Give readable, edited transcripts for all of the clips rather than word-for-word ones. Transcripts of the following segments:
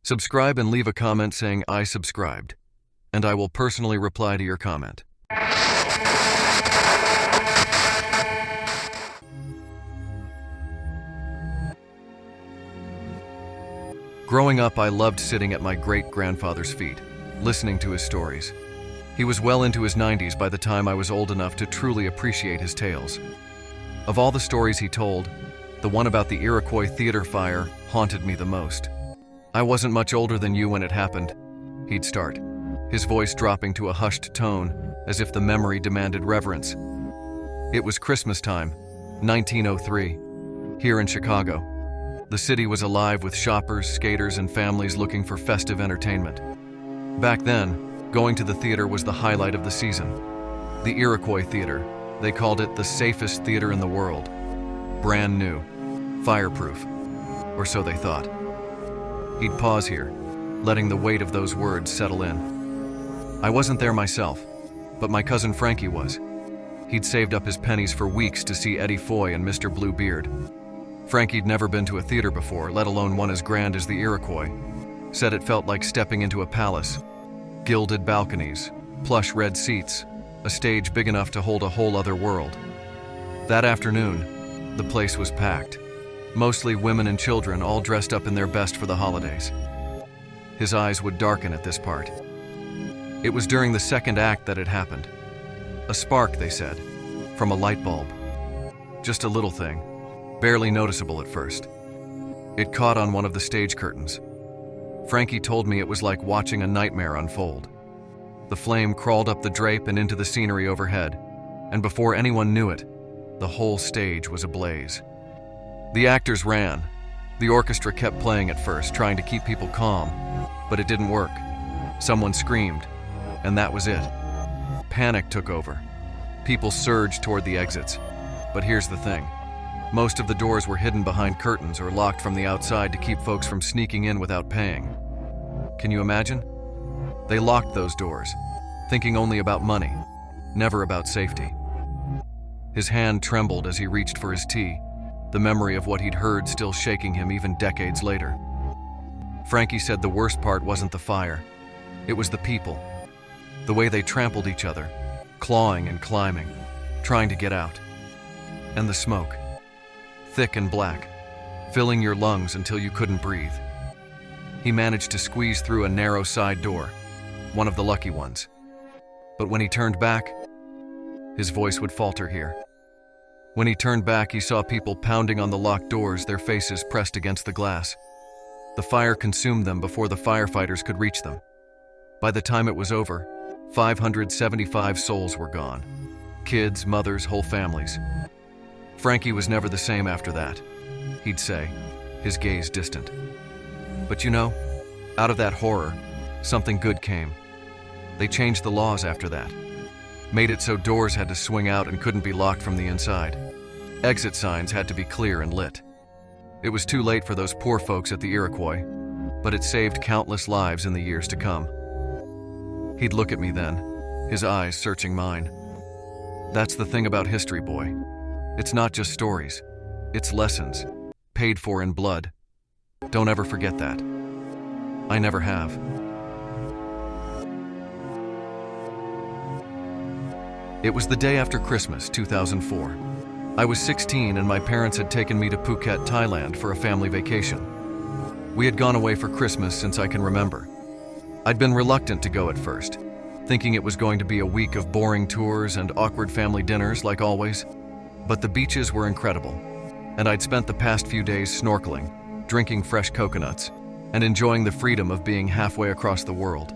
Subscribe and leave a comment saying I subscribed, and I will personally reply to your comment. Growing up, I loved sitting at my great-grandfather's feet, listening to his stories. He was well into his 90s by the time I was old enough to truly appreciate his tales. Of all the stories he told, the one about the Iroquois theater fire haunted me the most. "I wasn't much older than you when it happened," he'd start, his voice dropping to a hushed tone as if the memory demanded reverence. It was Christmas time, 1903, here in Chicago. The city was alive with shoppers, skaters, and families looking for festive entertainment. Back then, going to the theater was the highlight of the season. The Iroquois Theater, they called it the safest theater in the world. Brand new, fireproof, or so they thought. He'd pause here, letting the weight of those words settle in. I wasn't there myself, but my cousin Frankie was. He'd saved up his pennies for weeks to see Eddie Foy and Mr. Bluebeard. Frankie'd never been to a theater before, let alone one as grand as the Iroquois. Said it felt like stepping into a palace. Gilded balconies, plush red seats, a stage big enough to hold a whole other world. That afternoon, the place was packed. Mostly women and children, all dressed up in their best for the holidays. His eyes would darken at this part. It was during the second act that it happened. A spark, they said, from a light bulb. Just a little thing, barely noticeable at first. It caught on one of the stage curtains. Frankie told me it was like watching a nightmare unfold. The flame crawled up the drape and into the scenery overhead, and before anyone knew it, the whole stage was ablaze. The actors ran. The orchestra kept playing at first, trying to keep people calm, but it didn't work. Someone screamed, and that was it. Panic took over. People surged toward the exits. But here's the thing. Most of the doors were hidden behind curtains or locked from the outside to keep folks from sneaking in without paying. Can you imagine? They locked those doors, thinking only about money, never about safety. His hand trembled as he reached for his tea, the memory of what he'd heard still shaking him even decades later. Frankie said the worst part wasn't the fire. It was the people. The way they trampled each other, clawing and climbing, trying to get out. And the smoke. Thick and black, filling your lungs until you couldn't breathe. He managed to squeeze through a narrow side door, one of the lucky ones. But when he turned back, his voice would falter here. When he turned back, he saw people pounding on the locked doors, their faces pressed against the glass. The fire consumed them before the firefighters could reach them. By the time it was over, 575 souls were gone. Kids, mothers, whole families. Frankie was never the same after that, he'd say, his gaze distant. But you know, out of that horror, something good came. They changed the laws after that. Made it so doors had to swing out and couldn't be locked from the inside. Exit signs had to be clear and lit. It was too late for those poor folks at the Iroquois, but it saved countless lives in the years to come. He'd look at me then, his eyes searching mine. That's the thing about history, boy. It's not just stories. It's lessons, paid for in blood. Don't ever forget that. I never have. It was the day after Christmas, 2004. I was 16 and my parents had taken me to Phuket, Thailand for a family vacation. We had gone away for Christmas since I can remember. I'd been reluctant to go at first, thinking it was going to be a week of boring tours and awkward family dinners like always. But the beaches were incredible, and I'd spent the past few days snorkeling, drinking fresh coconuts, and enjoying the freedom of being halfway across the world.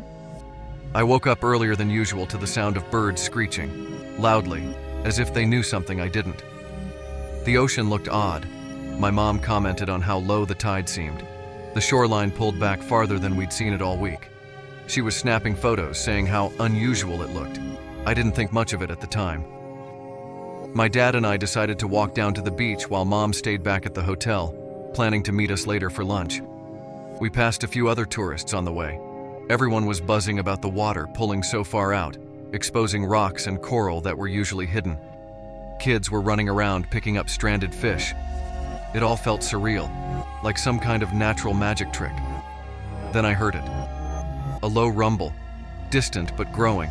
I woke up earlier than usual to the sound of birds screeching, loudly, as if they knew something I didn't. The ocean looked odd. My mom commented on how low the tide seemed. The shoreline pulled back farther than we'd seen it all week. She was snapping photos, saying how unusual it looked. I didn't think much of it at the time. My dad and I decided to walk down to the beach while Mom stayed back at the hotel, planning to meet us later for lunch. We passed a few other tourists on the way. Everyone was buzzing about the water pulling so far out, exposing rocks and coral that were usually hidden. Kids were running around picking up stranded fish. It all felt surreal, like some kind of natural magic trick. Then I heard it. A low rumble, distant but growing,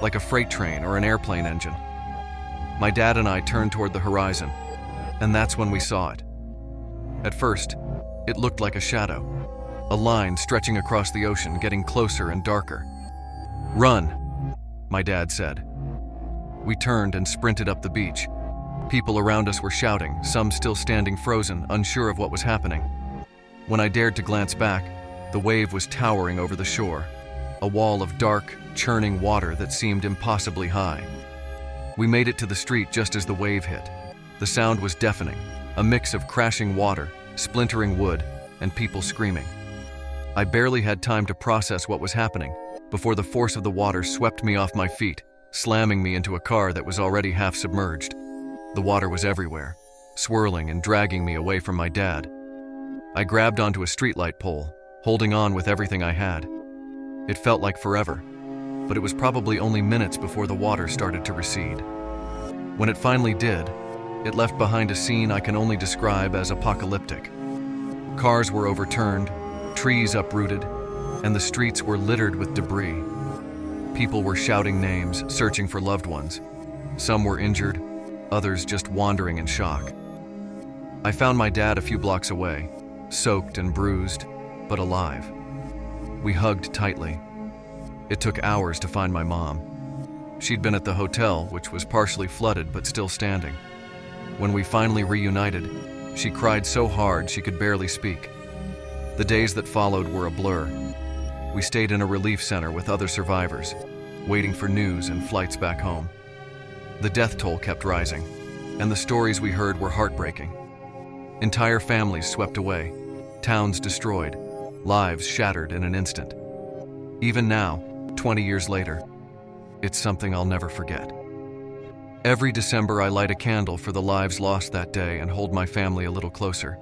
like a freight train or an airplane engine. My dad and I turned toward the horizon, and that's when we saw it. At first, it looked like a shadow, a line stretching across the ocean, getting closer and darker. "Run," my dad said. We turned and sprinted up the beach. People around us were shouting, some still standing frozen, unsure of what was happening. When I dared to glance back, the wave was towering over the shore, a wall of dark, churning water that seemed impossibly high. We made it to the street just as the wave hit. The sound was deafening, a mix of crashing water, splintering wood, and people screaming. I barely had time to process what was happening before the force of the water swept me off my feet, slamming me into a car that was already half submerged. The water was everywhere, swirling and dragging me away from my dad. I grabbed onto a streetlight pole, holding on with everything I had. It felt like forever, but it was probably only minutes before the water started to recede. When it finally did, it left behind a scene I can only describe as apocalyptic. Cars were overturned, trees uprooted, and the streets were littered with debris. People were shouting names, searching for loved ones. Some were injured, others just wandering in shock. I found my dad a few blocks away, soaked and bruised, but alive. We hugged tightly. It took hours to find my mom. She'd been at the hotel, which was partially flooded but still standing. When we finally reunited, she cried so hard she could barely speak. The days that followed were a blur. We stayed in a relief center with other survivors, waiting for news and flights back home. The death toll kept rising, and the stories we heard were heartbreaking. Entire families swept away, towns destroyed, lives shattered in an instant. Even now, 20 years later, it's something I'll never forget. Every December, I light a candle for the lives lost that day and hold my family a little closer.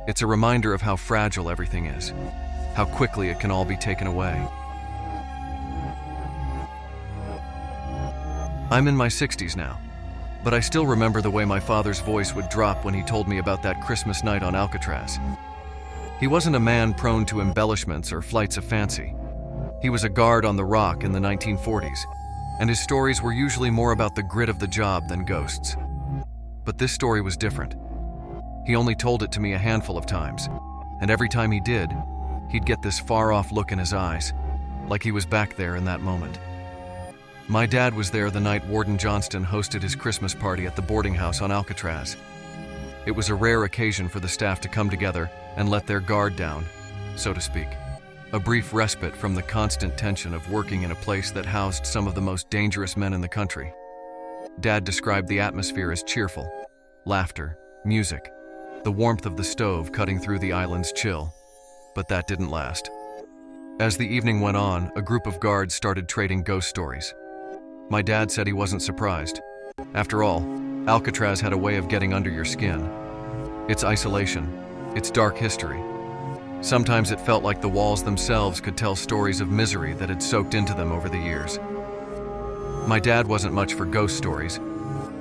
It's a reminder of how fragile everything is, how quickly it can all be taken away. I'm in my 60s now, but I still remember the way my father's voice would drop when he told me about that Christmas night on Alcatraz. He wasn't a man prone to embellishments or flights of fancy. He was a guard on the Rock in the 1940s, and his stories were usually more about the grit of the job than ghosts. But this story was different. He only told it to me a handful of times, and every time he did, he'd get this far-off look in his eyes, like he was back there in that moment. My dad was there the night Warden Johnston hosted his Christmas party at the boarding house on Alcatraz. It was a rare occasion for the staff to come together and let their guard down, so to speak. A brief respite from the constant tension of working in a place that housed some of the most dangerous men in the country. Dad described the atmosphere as cheerful, laughter, music, the warmth of the stove cutting through the island's chill. But that didn't last. As the evening went on, a group of guards started trading ghost stories. My dad said he wasn't surprised. After all, Alcatraz had a way of getting under your skin. Its isolation, its dark history. Sometimes it felt like the walls themselves could tell stories of misery that had soaked into them over the years. My dad wasn't much for ghost stories,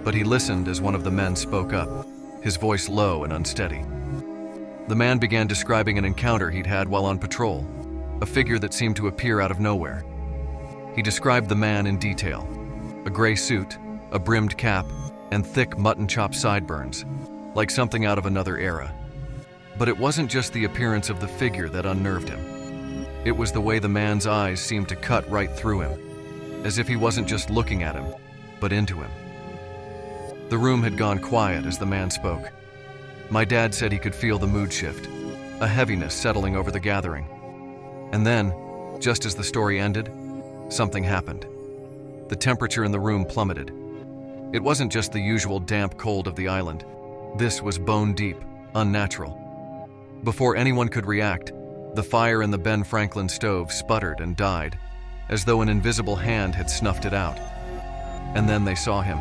but he listened as one of the men spoke up, his voice low and unsteady. The man began describing an encounter he'd had while on patrol, a figure that seemed to appear out of nowhere. He described the man in detail: a gray suit, a brimmed cap, and thick mutton chop sideburns, like something out of another era. But it wasn't just the appearance of the figure that unnerved him. It was the way the man's eyes seemed to cut right through him, as if he wasn't just looking at him, but into him. The room had gone quiet as the man spoke. My dad said he could feel the mood shift, a heaviness settling over the gathering. And then, just as the story ended, something happened. The temperature in the room plummeted. It wasn't just the usual damp cold of the island. This was bone deep, unnatural. Before anyone could react, the fire in the Ben Franklin stove sputtered and died, as though an invisible hand had snuffed it out. And then they saw him.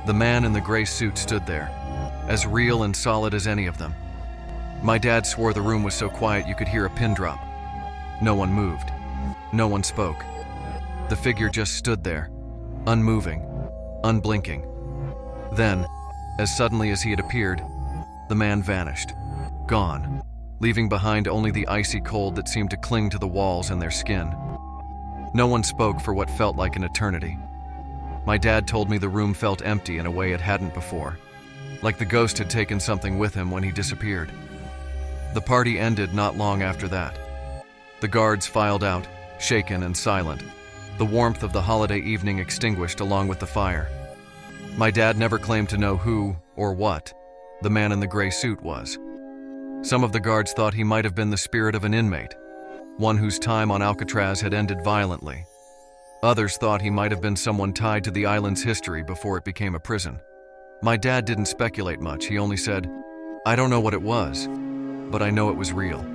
The man in the gray suit stood there, as real and solid as any of them. My dad swore the room was so quiet you could hear a pin drop. No one moved. No one spoke. The figure just stood there, unmoving, unblinking. Then, as suddenly as he had appeared, the man vanished. Gone. leaving behind only the icy cold that seemed to cling to the walls and their skin. No one spoke for what felt like an eternity. My dad told me the room felt empty in a way it hadn't before, like the ghost had taken something with him when he disappeared. The party ended not long after that. The guards filed out, shaken and silent, the warmth of the holiday evening extinguished along with the fire. My dad never claimed to know who or what the man in the gray suit was. Some of the guards thought he might have been the spirit of an inmate, one whose time on Alcatraz had ended violently. Others thought he might have been someone tied to the island's history before it became a prison. My dad didn't speculate much. He only said, "I don't know what it was, but I know it was real."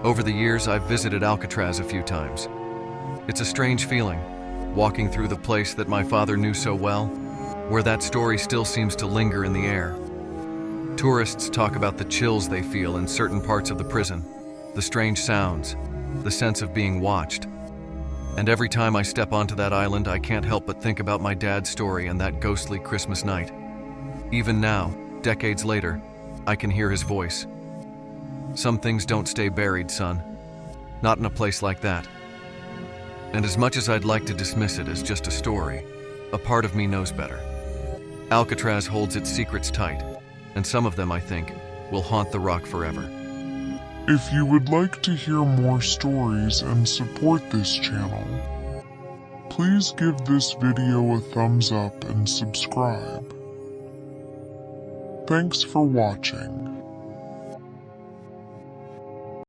Over the years, I've visited Alcatraz a few times. It's a strange feeling, walking through the place that my father knew so well, where that story still seems to linger in the air. Tourists talk about the chills they feel in certain parts of the prison, the strange sounds, the sense of being watched. And every time I step onto that island, I can't help but think about my dad's story and that ghostly Christmas night. Even now, decades later, I can hear his voice. Some things don't stay buried, son. Not in a place like that. And as much as I'd like to dismiss it as just a story, a part of me knows better. Alcatraz holds its secrets tight, and some of them, I think, will haunt the rock forever. If you would like to hear more stories and support this channel, please give this video a thumbs up and subscribe. Thanks for watching.